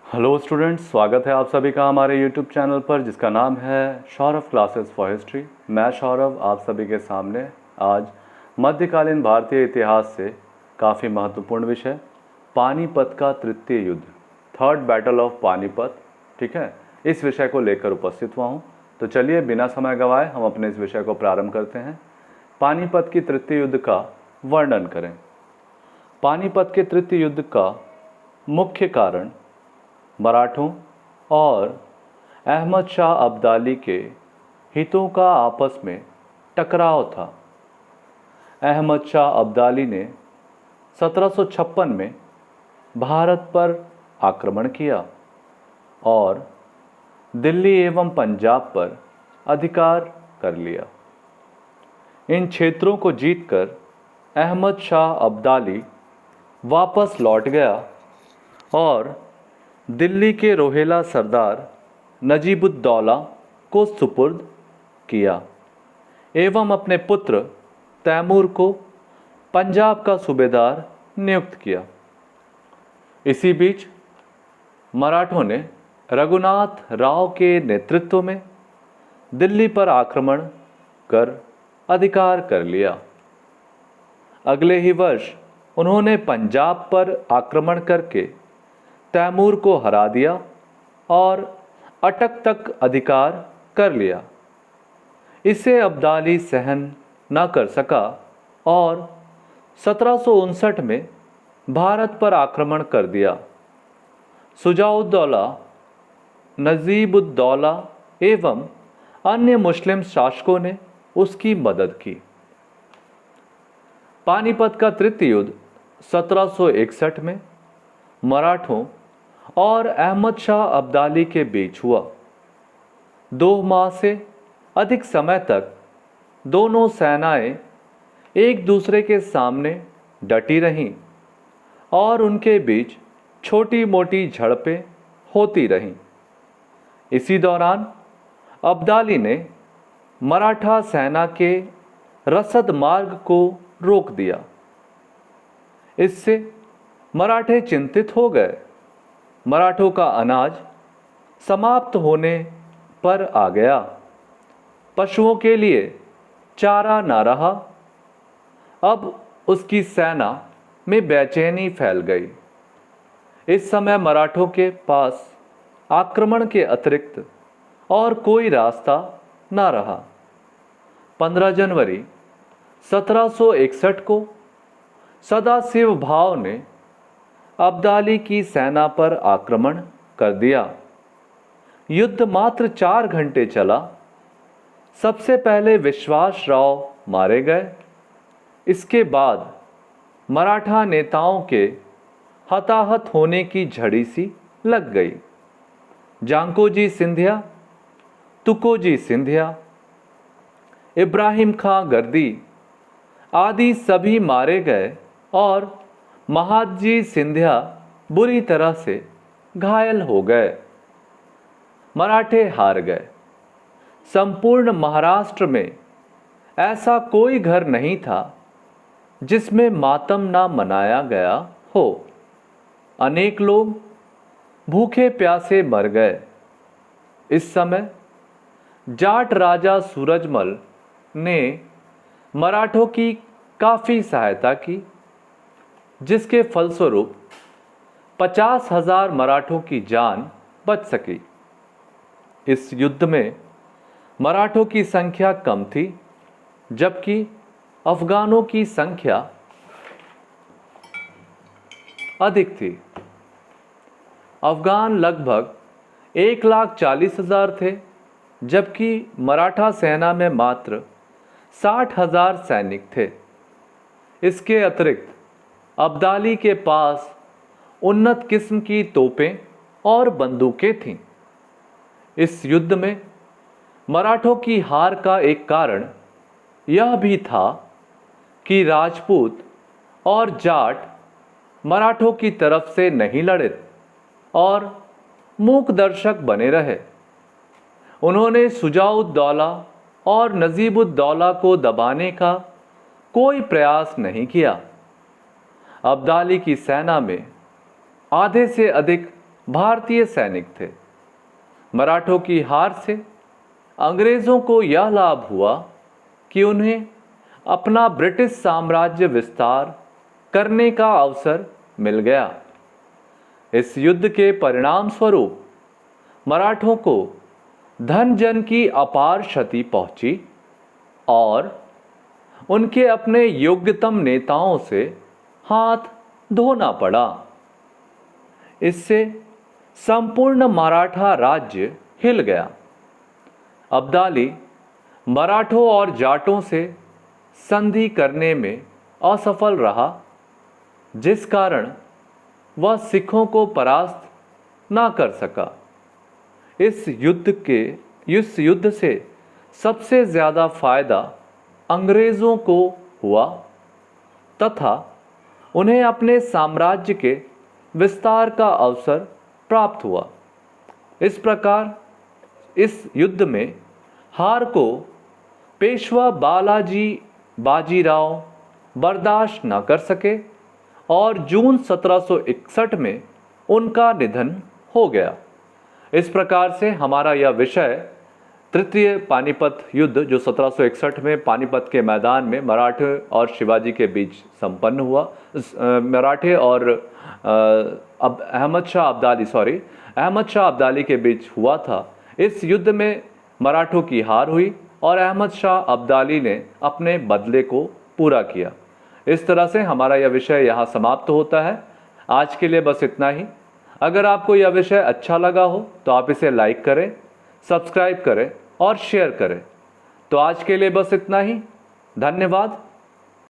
Hello students, स्वागत है आप सभी का हमारे यूट्यूब चैनल पर जिसका नाम है सौरभ क्लासेस फॉर हिस्ट्री। मैं सौरभ आप सभी के सामने आज मध्यकालीन भारतीय इतिहास से काफ़ी महत्वपूर्ण विषय पानीपत का तृतीय युद्ध, थर्ड बैटल ऑफ पानीपत, ठीक है, इस विषय को लेकर उपस्थित हुआ हूँ। तो चलिए बिना समय गंवाए हम अपने इस विषय को प्रारंभ करते हैं। पानीपत की तृतीय युद्ध का वर्णन करें। पानीपत के तृतीय युद्ध का मुख्य कारण मराठों और अहमद शाह अब्दाली के हितों का आपस में टकराव था। अहमद शाह अब्दाली ने 1756 में भारत पर आक्रमण किया और दिल्ली एवं पंजाब पर अधिकार कर लिया। इन क्षेत्रों को जीतकर अहमद शाह अब्दाली वापस लौट गया और दिल्ली के रोहेला सरदार नजीबुद्दौला को सुपुर्द किया एवं अपने पुत्र तैमूर को पंजाब का सूबेदार नियुक्त किया। इसी बीच मराठों ने रघुनाथ राव के नेतृत्व में दिल्ली पर आक्रमण कर अधिकार कर लिया। अगले ही वर्ष उन्होंने पंजाब पर आक्रमण करके तैमूर को हरा दिया और अटक तक अधिकार कर लिया। इसे अब्दाली सहन न कर सका और 1759 में भारत पर आक्रमण कर दिया। शुजाउद्दौला, नजीबुद्दौला एवं अन्य मुस्लिम शासकों ने उसकी मदद की। पानीपत का तृतीय युद्ध 1761 में मराठों और अहमद शाह अब्दाली के बीच हुआ। 2 माह से अधिक समय तक दोनों सेनाएं एक दूसरे के सामने डटी रहीं और उनके बीच छोटी मोटी झड़पें होती रहीं। इसी दौरान अब्दाली ने मराठा सेना के रसद मार्ग को रोक दिया। इससे मराठे चिंतित हो गए। मराठों का अनाज समाप्त होने पर आ गया। पशुओं के लिए चारा न रहा। अब उसकी सेना में बेचैनी फैल गई। इस समय मराठों के पास आक्रमण के अतिरिक्त और कोई रास्ता न रहा। 15 जनवरी 1761 को सदाशिव भाव ने अब्दाली की सेना पर आक्रमण कर दिया। युद्ध मात्र 4 घंटे चला। सबसे पहले विश्वास राव मारे गए। इसके बाद मराठा नेताओं के हताहत होने की झड़ी सी लग गई। जांकोजी सिंधिया, तुकोजी सिंधिया, इब्राहिम खां गर्दी आदि सभी मारे गए और महादजी सिंधिया बुरी तरह से घायल हो गए। मराठे हार गए। संपूर्ण महाराष्ट्र में ऐसा कोई घर नहीं था जिसमें मातम ना मनाया गया हो। अनेक लोग भूखे प्यासे मर गए। इस समय जाट राजा सूरजमल ने मराठों की काफ़ी सहायता की, जिसके फलस्वरूप 50,000 मराठों की जान बच सकी। इस युद्ध में मराठों की संख्या कम थी, जबकि अफगानों की संख्या अधिक थी। अफगान लगभग 1,40,000 थे, जबकि मराठा सेना में मात्र 60,000 सैनिक थे। इसके अतिरिक्त अब्दाली के पास उन्नत किस्म की तोपें और बंदूकें थीं। इस युद्ध में मराठों की हार का एक कारण यह भी था कि राजपूत और जाट मराठों की तरफ से नहीं लड़े और मूक दर्शक बने रहे। उन्होंने शुजाउद्दौला और नजीबुद्दौला को दबाने का कोई प्रयास नहीं किया। अब्दाली की सेना में आधे से अधिक भारतीय सैनिक थे। मराठों की हार से अंग्रेज़ों को यह लाभ हुआ कि उन्हें अपना ब्रिटिश साम्राज्य विस्तार करने का अवसर मिल गया। इस युद्ध के परिणाम स्वरूप मराठों को धन जन की अपार क्षति पहुंची और उनके अपने योग्यतम नेताओं से हाथ धोना पड़ा। इससे संपूर्ण मराठा राज्य हिल गया। अब्दाली मराठों और जाटों से संधि करने में असफल रहा, जिस कारण वह सिखों को परास्त ना कर सका। इस युद्ध से सबसे ज़्यादा फायदा अंग्रेज़ों को हुआ तथा उन्हें अपने साम्राज्य के विस्तार का अवसर प्राप्त हुआ। इस प्रकार इस युद्ध में हार को पेशवा बाजीराव बर्दाश्त न कर सके और जून 1761 में उनका निधन हो गया। इस प्रकार से हमारा यह विषय तृतीय पानीपत युद्ध जो 1761 में पानीपत के मैदान में मराठे और शिवाजी के बीच संपन्न हुआ, मराठे और अहमद शाह अब्दाली के बीच हुआ था। इस युद्ध में मराठों की हार हुई और अहमद शाह अब्दाली ने अपने बदले को पूरा किया। इस तरह से हमारा यह विषय यहाँ समाप्त होता है। आज के लिए बस इतना ही। अगर आपको यह विषय अच्छा लगा हो तो आप इसे लाइक करें, सब्सक्राइब करें और शेयर करें। तो आज के लिए बस इतना ही। धन्यवाद।